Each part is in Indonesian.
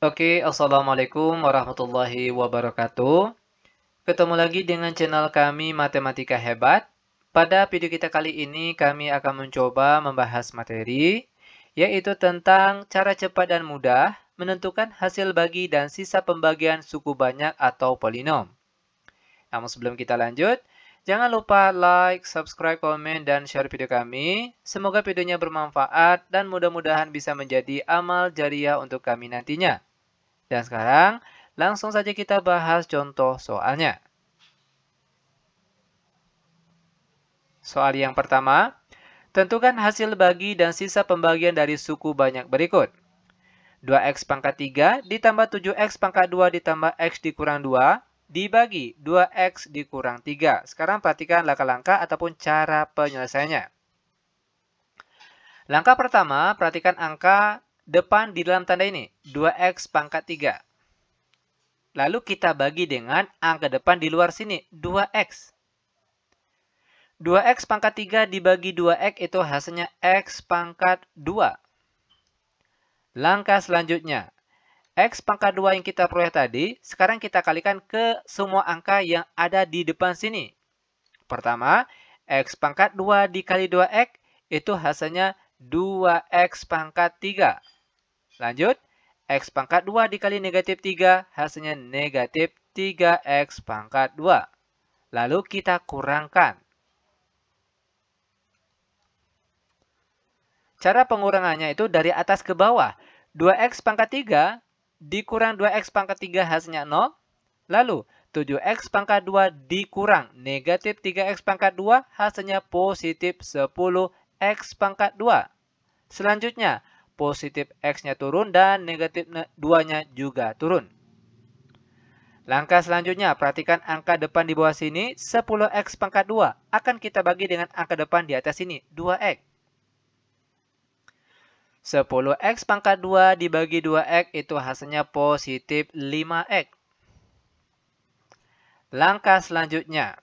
Oke, Assalamualaikum warahmatullahi wabarakatuh. Ketemu lagi dengan channel kami Matematika Hebat. Pada video kita kali ini, kami akan mencoba membahas materi, yaitu tentang cara cepat dan mudah menentukan hasil bagi dan sisa pembagian suku banyak atau polinom. Namun sebelum kita lanjut, jangan lupa like, subscribe, komen, dan share video kami. Semoga videonya bermanfaat dan mudah-mudahan bisa menjadi amal jariah untuk kami nantinya. Dan sekarang, langsung saja kita bahas contoh soalnya. Soal yang pertama, tentukan hasil bagi dan sisa pembagian dari suku banyak berikut. 2x pangkat 3 ditambah 7x pangkat 2 ditambah x dikurang 2 dibagi 2x dikurang 3. Sekarang perhatikan langkah-langkah ataupun cara penyelesaiannya. Langkah pertama, perhatikan angka depan di dalam tanda ini, 2x pangkat 3. Lalu kita bagi dengan angka depan di luar sini, 2x. 2x pangkat 3 dibagi 2x itu hasilnya x pangkat 2. Langkah selanjutnya, x pangkat 2 yang kita peroleh tadi, sekarang kita kalikan ke semua angka yang ada di depan sini. Pertama, x pangkat 2 dikali 2x itu hasilnya 2x pangkat 3. Lanjut, x pangkat 2 dikali negatif 3 hasilnya negatif 3x pangkat 2. Lalu kita kurangkan. Cara pengurangannya itu dari atas ke bawah. 2x pangkat 3 dikurang 2x pangkat 3 hasilnya 0. Lalu 7x pangkat 2 dikurang negatif 3x pangkat 2 hasilnya positif 10x pangkat 2. Selanjutnya, positif x-nya turun dan negatif 2-nya juga turun. Langkah selanjutnya, perhatikan angka depan di bawah sini, 10x pangkat 2. Akan kita bagi dengan angka depan di atas sini, 2x. 10x pangkat 2 dibagi 2x itu hasilnya positif 5x. Langkah selanjutnya,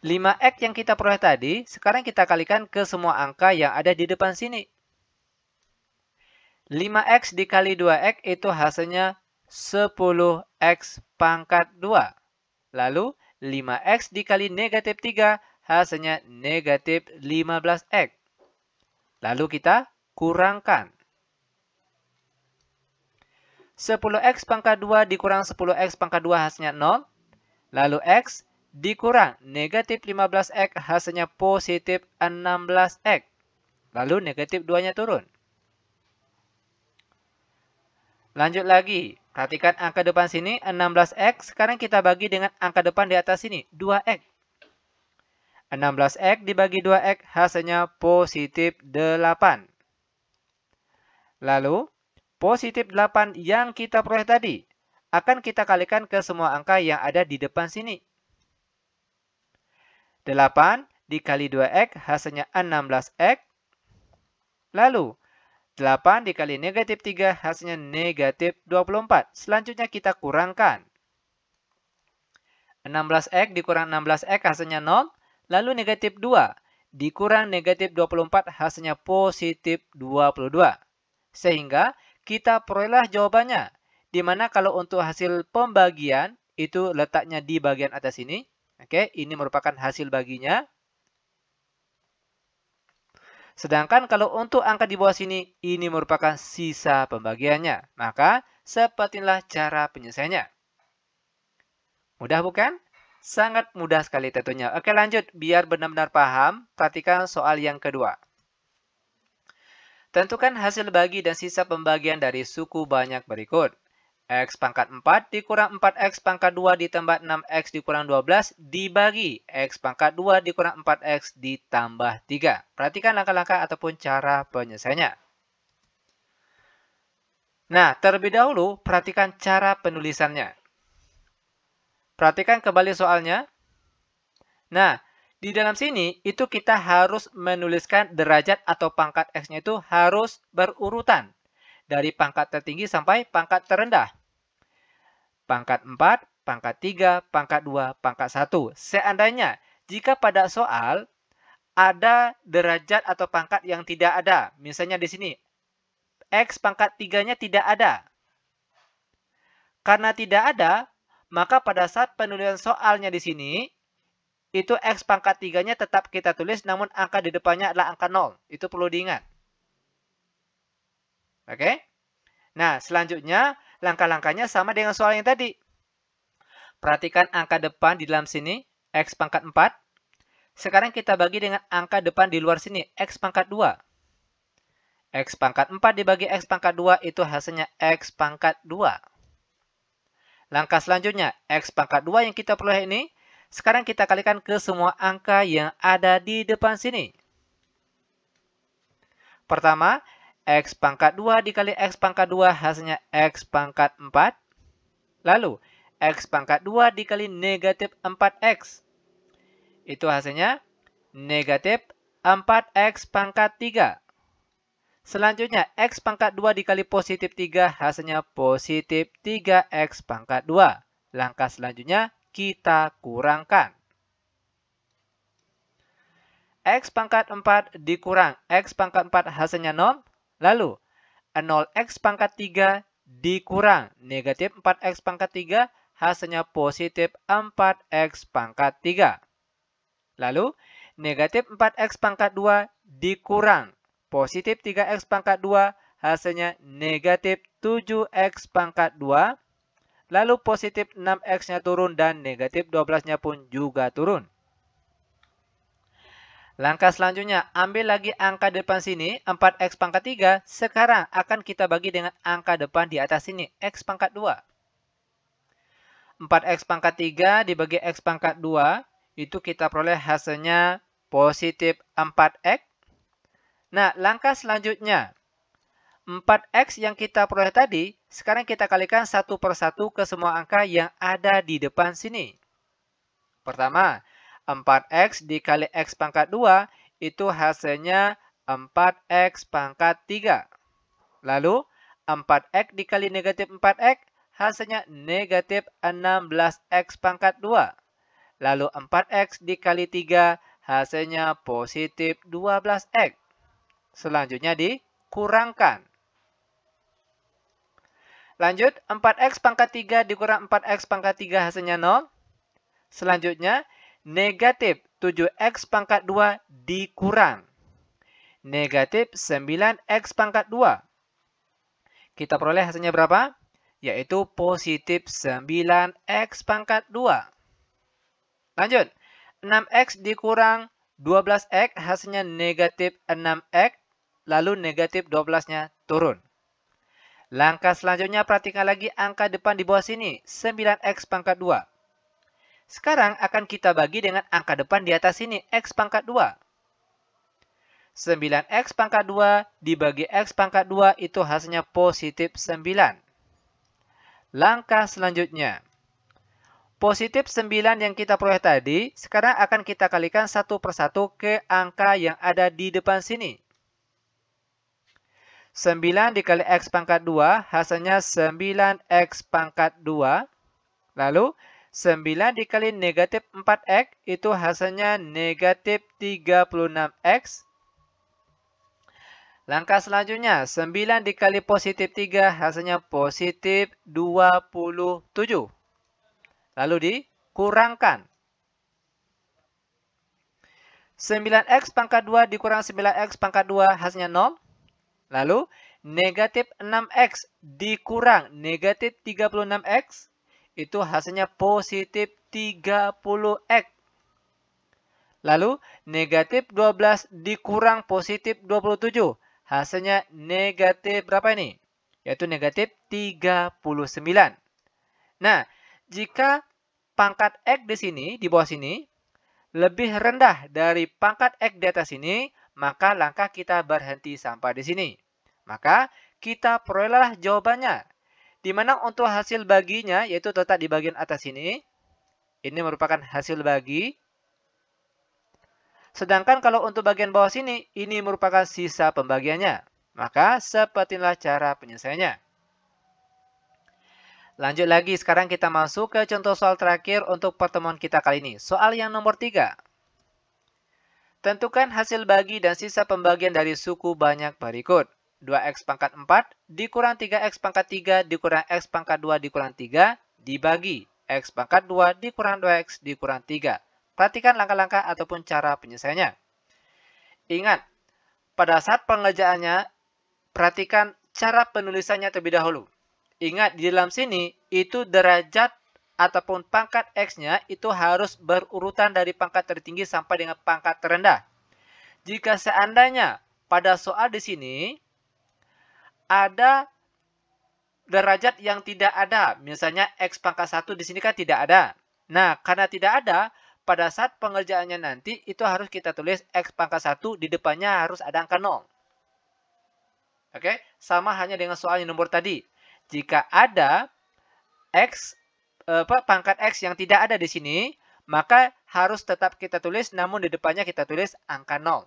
5x yang kita peroleh tadi, sekarang kita kalikan ke semua angka yang ada di depan sini. 5x dikali 2x itu hasilnya 10x pangkat 2. Lalu 5x dikali negatif 3 hasilnya negatif 15x. Lalu kita kurangkan. 10x pangkat 2 dikurang 10x pangkat 2 hasilnya 0. Lalu x dikurang negatif 15x hasilnya positif 16x. Lalu negatif 2-nya turun. Lanjut lagi. Perhatikan angka depan sini 16x. Sekarang kita bagi dengan angka depan di atas sini 2x. 16x dibagi 2x hasilnya positif 8. Lalu, positif 8 yang kita peroleh tadi akan kita kalikan ke semua angka yang ada di depan sini. 8 dikali 2x hasilnya 16x. Lalu, 8 dikali negatif 3 hasilnya negatif 24. Selanjutnya kita kurangkan. 16x dikurang 16x hasilnya 0. Lalu negatif 2 dikurang negatif 24 hasilnya positif 22. Sehingga kita perolehlah jawabannya. Di mana kalau untuk hasil pembagian itu letaknya di bagian atas ini. Oke, ini merupakan hasil baginya. Sedangkan kalau untuk angka di bawah sini, ini merupakan sisa pembagiannya. Maka, sepertilah cara penyelesaiannya. Mudah bukan? Sangat mudah sekali tentunya. Oke, lanjut. Biar benar-benar paham, perhatikan soal yang kedua. Tentukan hasil bagi dan sisa pembagian dari suku banyak berikut. X pangkat 4 dikurang 4x pangkat 2 ditambah 6x dikurang 12 dibagi x pangkat 2 dikurang 4x ditambah 3. Perhatikan langkah-langkah ataupun cara penyelesaiannya. Nah, terlebih dahulu perhatikan cara penulisannya. Perhatikan kembali soalnya. Nah, di dalam sini, itu kita harus menuliskan derajat atau pangkat X-nya itu harus berurutan. Dari pangkat tertinggi sampai pangkat terendah. Pangkat 4, pangkat 3, pangkat 2, pangkat 1. Seandainya, jika pada soal ada derajat atau pangkat yang tidak ada. Misalnya di sini, X pangkat 3-nya tidak ada. Karena tidak ada, maka pada saat penulisan soalnya di sini, itu X pangkat 3-nya tetap kita tulis, namun angka di depannya adalah angka 0. Itu perlu diingat. Oke? Nah, selanjutnya, langkah-langkahnya sama dengan soal yang tadi. Perhatikan angka depan di dalam sini, X pangkat 4. Sekarang kita bagi dengan angka depan di luar sini, X pangkat 2. X pangkat 4 dibagi X pangkat 2 itu hasilnya X pangkat 2. Langkah selanjutnya, X pangkat 2 yang kita peroleh ini, sekarang kita kalikan ke semua angka yang ada di depan sini. Pertama, X pangkat 2 dikali X pangkat 2 hasilnya X pangkat 4. Lalu, X pangkat 2 dikali negatif 4X. Itu hasilnya negatif 4X pangkat 3. Selanjutnya, X pangkat 2 dikali positif 3 hasilnya positif 3X pangkat 2. Langkah selanjutnya, kita kurangkan. X pangkat 4 dikurang X pangkat 4 hasilnya 0. Lalu, 0X pangkat 3 dikurang negatif 4X pangkat 3 hasilnya positif 4X pangkat 3. Lalu, negatif 4X pangkat 2 dikurang positif 3X pangkat 2 hasilnya negatif 7X pangkat 2. Lalu positif 6X-nya turun dan negatif 12-nya pun juga turun. Langkah selanjutnya, ambil lagi angka depan sini, 4X pangkat 3. Sekarang akan kita bagi dengan angka depan di atas sini, X pangkat 2. 4X pangkat 3 dibagi X pangkat 2. Itu kita peroleh hasilnya positif 4X. Nah, langkah selanjutnya, 4X yang kita peroleh tadi, sekarang kita kalikan satu persatu ke semua angka yang ada di depan sini. Pertama, 4X dikali X pangkat 2, itu hasilnya 4X pangkat 3. Lalu, 4X dikali negatif 4X, hasilnya negatif 16X pangkat 2. Lalu 4X dikali 3 hasilnya positif 12X. Selanjutnya dikurangkan. Lanjut, 4X pangkat 3 dikurang 4X pangkat 3 hasilnya 0. Selanjutnya, negatif 7X pangkat 2 dikurang negatif 9X pangkat 2. Kita peroleh hasilnya berapa? Yaitu positif 9X pangkat 2. Lanjut, 6X dikurang 12X hasilnya negatif 6X, lalu negatif 12-nya turun. Langkah selanjutnya perhatikan lagi angka depan di bawah sini, 9X pangkat 2. Sekarang akan kita bagi dengan angka depan di atas sini, X pangkat 2. 9X pangkat 2 dibagi X pangkat 2 itu hasilnya positif 9. Langkah selanjutnya, positif 9 yang kita peroleh tadi, sekarang akan kita kalikan satu persatu ke angka yang ada di depan sini. 9 dikali X pangkat 2, hasilnya 9X pangkat 2. Lalu, 9 dikali negatif 4X, itu hasilnya negatif 36X. Langkah selanjutnya, 9 dikali positif 3, hasilnya positif 27. Lalu dikurangkan. 9X pangkat 2 dikurang 9X pangkat 2 hasilnya 0. Lalu negatif 6X dikurang negatif 36X. Itu hasilnya positif 30X. Lalu negatif 12 dikurang positif 27. Hasilnya negatif berapa ini? Yaitu negatif 39. Nah, jika pangkat X di sini, di bawah sini, lebih rendah dari pangkat X di atas sini, maka langkah kita berhenti sampai di sini. Maka kita perolehlah jawabannya. Di mana untuk hasil baginya, yaitu terletak di bagian atas sini. Ini merupakan hasil bagi. Sedangkan kalau untuk bagian bawah sini, ini merupakan sisa pembagiannya. Maka sepertilah cara penyelesaiannya. Lanjut lagi, sekarang kita masuk ke contoh soal terakhir untuk pertemuan kita kali ini. Soal yang nomor 3. Tentukan hasil bagi dan sisa pembagian dari suku banyak berikut. 2x pangkat 4 dikurang 3x pangkat 3 dikurang x pangkat 2 dikurang 3 dibagi x pangkat 2 dikurang 2x dikurang 3. Perhatikan langkah-langkah ataupun cara penyelesaiannya. Ingat, pada saat pengerjaannya, perhatikan cara penulisannya terlebih dahulu. Ingat, di dalam sini, itu derajat ataupun pangkat X-nya itu harus berurutan dari pangkat tertinggi sampai dengan pangkat terendah. Jika seandainya pada soal di sini, ada derajat yang tidak ada. Misalnya X pangkat 1 di sini kan tidak ada. Nah, karena tidak ada, pada saat pengerjaannya nanti, itu harus kita tulis X pangkat 1, di depannya harus ada angka 0. Oke, sama hanya dengan soal yang nomor tadi. Jika ada X, pangkat X yang tidak ada di sini, maka harus tetap kita tulis, namun di depannya kita tulis angka 0.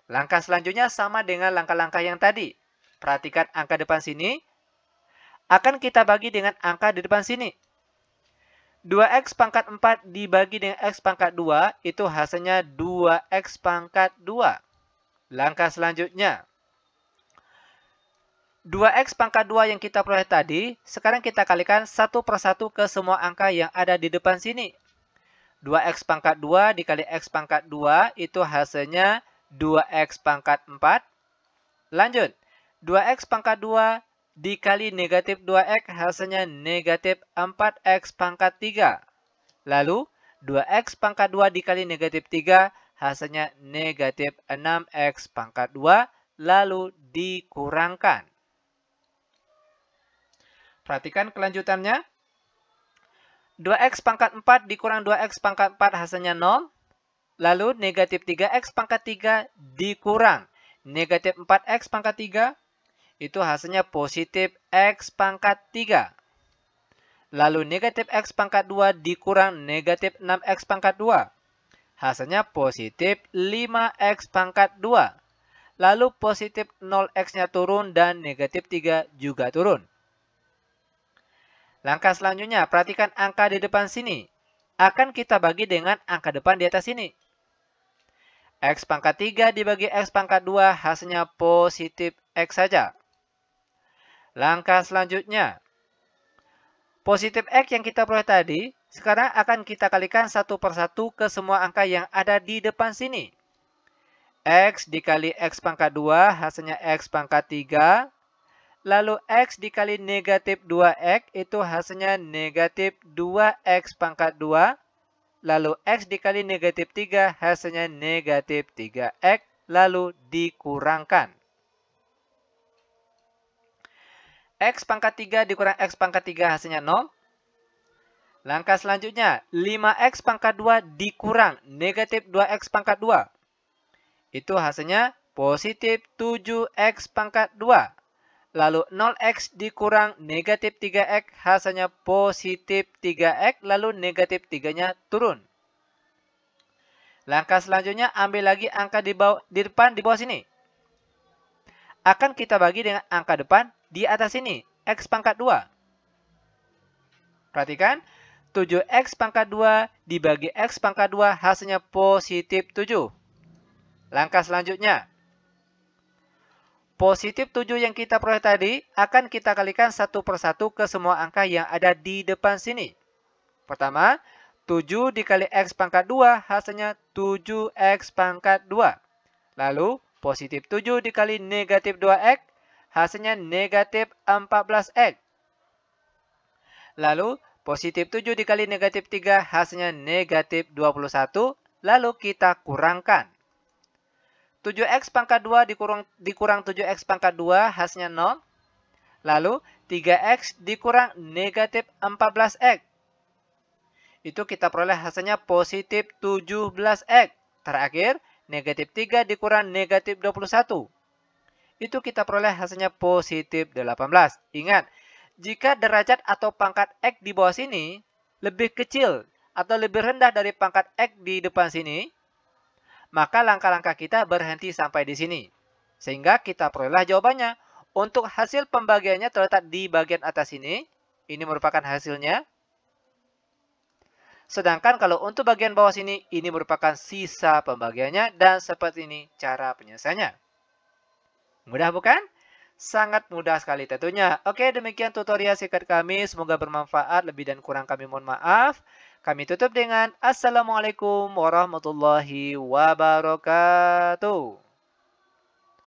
Langkah selanjutnya sama dengan langkah-langkah yang tadi. Perhatikan angka depan sini, akan kita bagi dengan angka di depan sini. 2x pangkat 4 dibagi dengan x pangkat 2, itu hasilnya 2x pangkat 2. Langkah selanjutnya, 2x pangkat 2 yang kita peroleh tadi, sekarang kita kalikan satu persatu ke semua angka yang ada di depan sini. 2x pangkat 2 dikali x pangkat 2, itu hasilnya 2x pangkat 4. Lanjut, 2x pangkat 2 dikali negatif 2x, hasilnya negatif 4x pangkat 3. Lalu, 2x pangkat 2 dikali negatif 3, hasilnya negatif 6x pangkat 2, lalu dikurangkan. Perhatikan kelanjutannya. 2x pangkat 4 dikurang 2x pangkat 4 hasilnya 0. Lalu negatif 3x pangkat 3 dikurang negatif 4x pangkat 3. Itu hasilnya positif x pangkat 3. Lalu negatif x pangkat 2 dikurang negatif 6x pangkat 2. Hasilnya positif 5x pangkat 2. Lalu positif 0x-nya turun dan negatif 3 juga turun. Langkah selanjutnya, perhatikan angka di depan sini. Akan kita bagi dengan angka depan di atas sini. X pangkat 3 dibagi X pangkat 2, hasilnya positif X saja. Langkah selanjutnya, positif X yang kita peroleh tadi, sekarang akan kita kalikan satu persatu ke semua angka yang ada di depan sini. X dikali X pangkat 2, hasilnya X pangkat 3. Lalu X dikali negatif 2X, itu hasilnya negatif 2X pangkat 2. Lalu X dikali negatif 3, hasilnya negatif 3X, lalu dikurangkan. X pangkat 3 dikurang X pangkat 3, hasilnya 0. Langkah selanjutnya, 5X pangkat 2 dikurang negatif 2X pangkat 2. Itu hasilnya positif 7X pangkat 2. Lalu 0x dikurang negatif 3x, hasilnya positif 3x, lalu negatif 3-nya turun. Langkah selanjutnya, ambil lagi angka di depan di bawah sini. Akan kita bagi dengan angka depan di atas sini, x pangkat 2. Perhatikan, 7x pangkat 2 dibagi x pangkat 2, hasilnya positif 7. Langkah selanjutnya, positif 7 yang kita peroleh tadi akan kita kalikan satu persatu ke semua angka yang ada di depan sini. Pertama, 7 dikali X pangkat 2 hasilnya 7X pangkat 2. Lalu, positif 7 dikali negatif 2X hasilnya negatif 14X. Lalu, positif 7 dikali negatif 3 hasilnya negatif 21. Lalu kita kurangkan. 7x pangkat 2 dikurang 7x pangkat 2 hasilnya 0. Lalu 3x dikurang negatif 14x. Itu kita peroleh hasilnya positif 17x. Terakhir, negatif 3 dikurang negatif 21. Itu kita peroleh hasilnya positif 18. Ingat, jika derajat atau pangkat x di bawah sini lebih kecil atau lebih rendah dari pangkat x di depan sini, maka langkah-langkah kita berhenti sampai di sini. Sehingga kita peroleh jawabannya. Untuk hasil pembagiannya terletak di bagian atas ini. Ini merupakan hasilnya. Sedangkan kalau untuk bagian bawah sini, ini merupakan sisa pembagiannya. Dan seperti ini cara penyelesaiannya. Mudah bukan? Sangat mudah sekali tentunya. Oke, demikian tutorial singkat kami. Semoga bermanfaat. Lebih dan kurang kami mohon maaf. Kami tutup dengan Assalamualaikum warahmatullahi wabarakatuh.